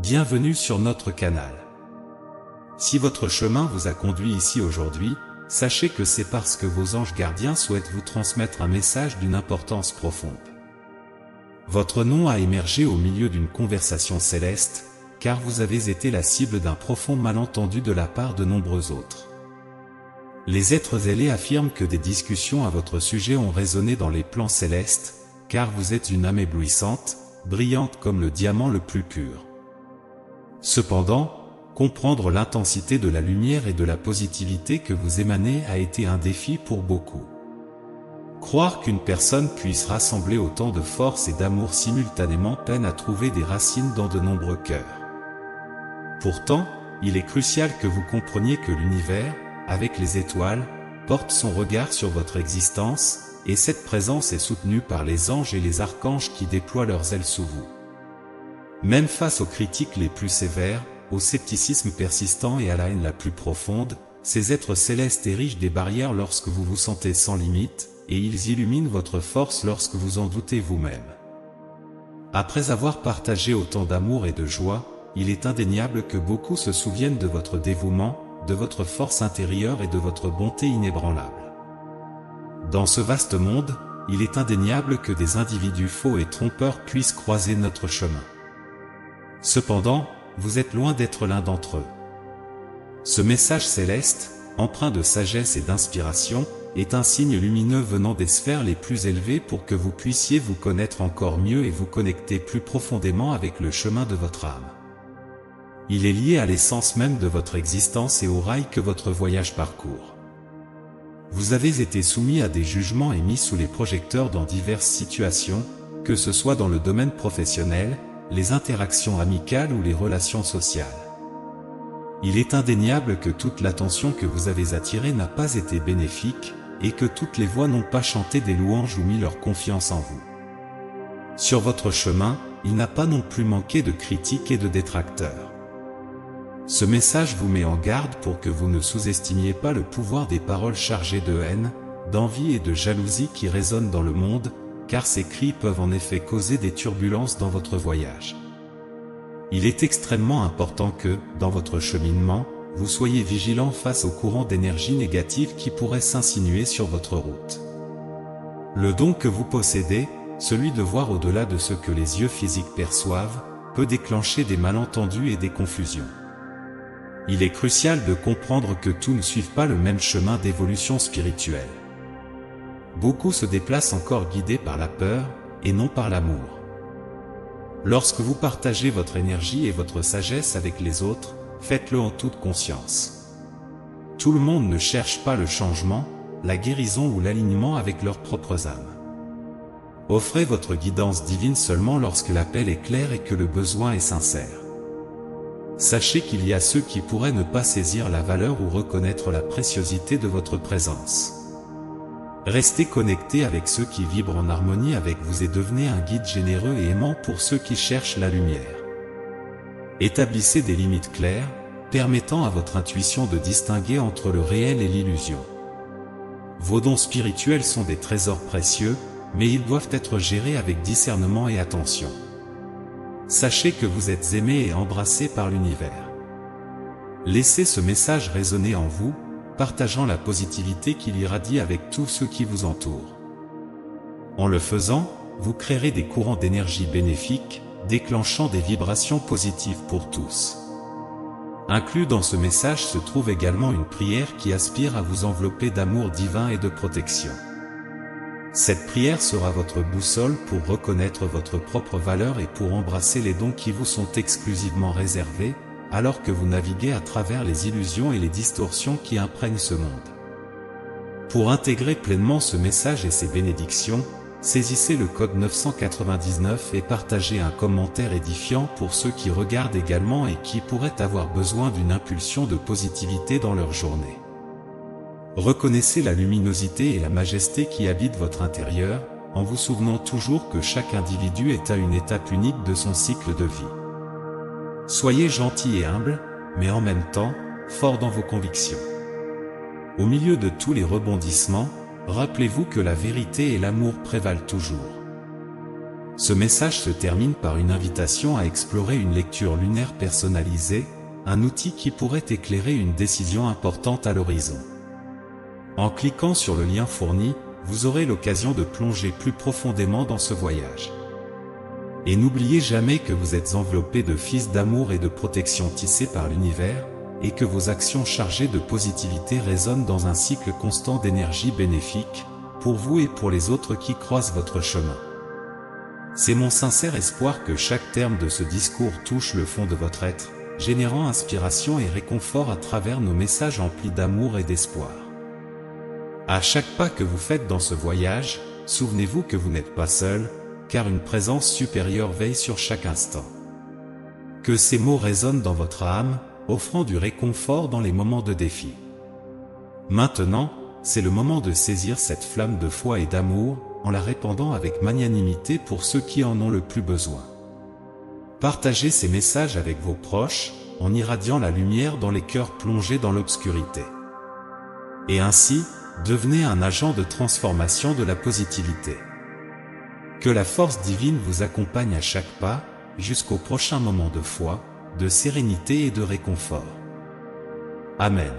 Bienvenue sur notre canal. Si votre chemin vous a conduit ici aujourd'hui, sachez que c'est parce que vos anges gardiens souhaitent vous transmettre un message d'une importance profonde. Votre nom a émergé au milieu d'une conversation céleste, car vous avez été la cible d'un profond malentendu de la part de nombreux autres. Les êtres zélés affirment que des discussions à votre sujet ont résonné dans les plans célestes, car vous êtes une âme éblouissante, brillante comme le diamant le plus pur. Cependant, comprendre l'intensité de la lumière et de la positivité que vous émanez a été un défi pour beaucoup. Croire qu'une personne puisse rassembler autant de force et d'amour simultanément peine à trouver des racines dans de nombreux cœurs. Pourtant, il est crucial que vous compreniez que l'univers, avec les étoiles, porte son regard sur votre existence, et cette présence est soutenue par les anges et les archanges qui déploient leurs ailes sous vous. Même face aux critiques les plus sévères, au scepticisme persistant et à la haine la plus profonde, ces êtres célestes érigent des barrières lorsque vous vous sentez sans limite, et ils illuminent votre force lorsque vous en doutez vous-même. Après avoir partagé autant d'amour et de joie, il est indéniable que beaucoup se souviennent de votre dévouement, de votre force intérieure et de votre bonté inébranlable. Dans ce vaste monde, il est indéniable que des individus faux et trompeurs puissent croiser notre chemin. Cependant, vous êtes loin d'être l'un d'entre eux. Ce message céleste, empreint de sagesse et d'inspiration, est un signe lumineux venant des sphères les plus élevées pour que vous puissiez vous connaître encore mieux et vous connecter plus profondément avec le chemin de votre âme. Il est lié à l'essence même de votre existence et au rail que votre voyage parcourt. Vous avez été soumis à des jugements et mis sous les projecteurs dans diverses situations, que ce soit dans le domaine professionnel, les interactions amicales ou les relations sociales. Il est indéniable que toute l'attention que vous avez attirée n'a pas été bénéfique, et que toutes les voix n'ont pas chanté des louanges ou mis leur confiance en vous. Sur votre chemin, il n'a pas non plus manqué de critiques et de détracteurs. Ce message vous met en garde pour que vous ne sous-estimiez pas le pouvoir des paroles chargées de haine, d'envie et de jalousie qui résonnent dans le monde, car ces cris peuvent en effet causer des turbulences dans votre voyage. Il est extrêmement important que, dans votre cheminement, vous soyez vigilant face aux courants d'énergie négative qui pourraient s'insinuer sur votre route. Le don que vous possédez, celui de voir au-delà de ce que les yeux physiques perçoivent, peut déclencher des malentendus et des confusions. Il est crucial de comprendre que tous ne suivent pas le même chemin d'évolution spirituelle. Beaucoup se déplacent encore guidés par la peur, et non par l'amour. Lorsque vous partagez votre énergie et votre sagesse avec les autres, faites-le en toute conscience. Tout le monde ne cherche pas le changement, la guérison ou l'alignement avec leurs propres âmes. Offrez votre guidance divine seulement lorsque l'appel est clair et que le besoin est sincère. Sachez qu'il y a ceux qui pourraient ne pas saisir la valeur ou reconnaître la préciosité de votre présence. Restez connecté avec ceux qui vibrent en harmonie avec vous et devenez un guide généreux et aimant pour ceux qui cherchent la lumière. Établissez des limites claires, permettant à votre intuition de distinguer entre le réel et l'illusion. Vos dons spirituels sont des trésors précieux, mais ils doivent être gérés avec discernement et attention. Sachez que vous êtes aimé et embrassé par l'univers. Laissez ce message résonner en vous, partageant la positivité qu'il irradie avec tous ceux qui vous entourent. En le faisant, vous créerez des courants d'énergie bénéfiques, déclenchant des vibrations positives pour tous. Inclus dans ce message se trouve également une prière qui aspire à vous envelopper d'amour divin et de protection. Cette prière sera votre boussole pour reconnaître votre propre valeur et pour embrasser les dons qui vous sont exclusivement réservés, alors que vous naviguez à travers les illusions et les distorsions qui imprègnent ce monde. Pour intégrer pleinement ce message et ses bénédictions, saisissez le code 999 et partagez un commentaire édifiant pour ceux qui regardent également et qui pourraient avoir besoin d'une impulsion de positivité dans leur journée. Reconnaissez la luminosité et la majesté qui habitent votre intérieur, en vous souvenant toujours que chaque individu est à une étape unique de son cycle de vie. Soyez gentil et humble, mais en même temps, fort dans vos convictions. Au milieu de tous les rebondissements, rappelez-vous que la vérité et l'amour prévalent toujours. Ce message se termine par une invitation à explorer une lecture lunaire personnalisée, un outil qui pourrait éclairer une décision importante à l'horizon. En cliquant sur le lien fourni, vous aurez l'occasion de plonger plus profondément dans ce voyage. Et n'oubliez jamais que vous êtes enveloppé de fils d'amour et de protection tissés par l'univers, et que vos actions chargées de positivité résonnent dans un cycle constant d'énergie bénéfique, pour vous et pour les autres qui croisent votre chemin. C'est mon sincère espoir que chaque terme de ce discours touche le fond de votre être, générant inspiration et réconfort à travers nos messages emplis d'amour et d'espoir. À chaque pas que vous faites dans ce voyage, souvenez-vous que vous n'êtes pas seul, car une présence supérieure veille sur chaque instant. Que ces mots résonnent dans votre âme, offrant du réconfort dans les moments de défi. Maintenant, c'est le moment de saisir cette flamme de foi et d'amour, en la répandant avec magnanimité pour ceux qui en ont le plus besoin. Partagez ces messages avec vos proches, en irradiant la lumière dans les cœurs plongés dans l'obscurité. Et ainsi, devenez un agent de transformation de la positivité. Que la force divine vous accompagne à chaque pas, jusqu'au prochain moment de foi, de sérénité et de réconfort. Amen.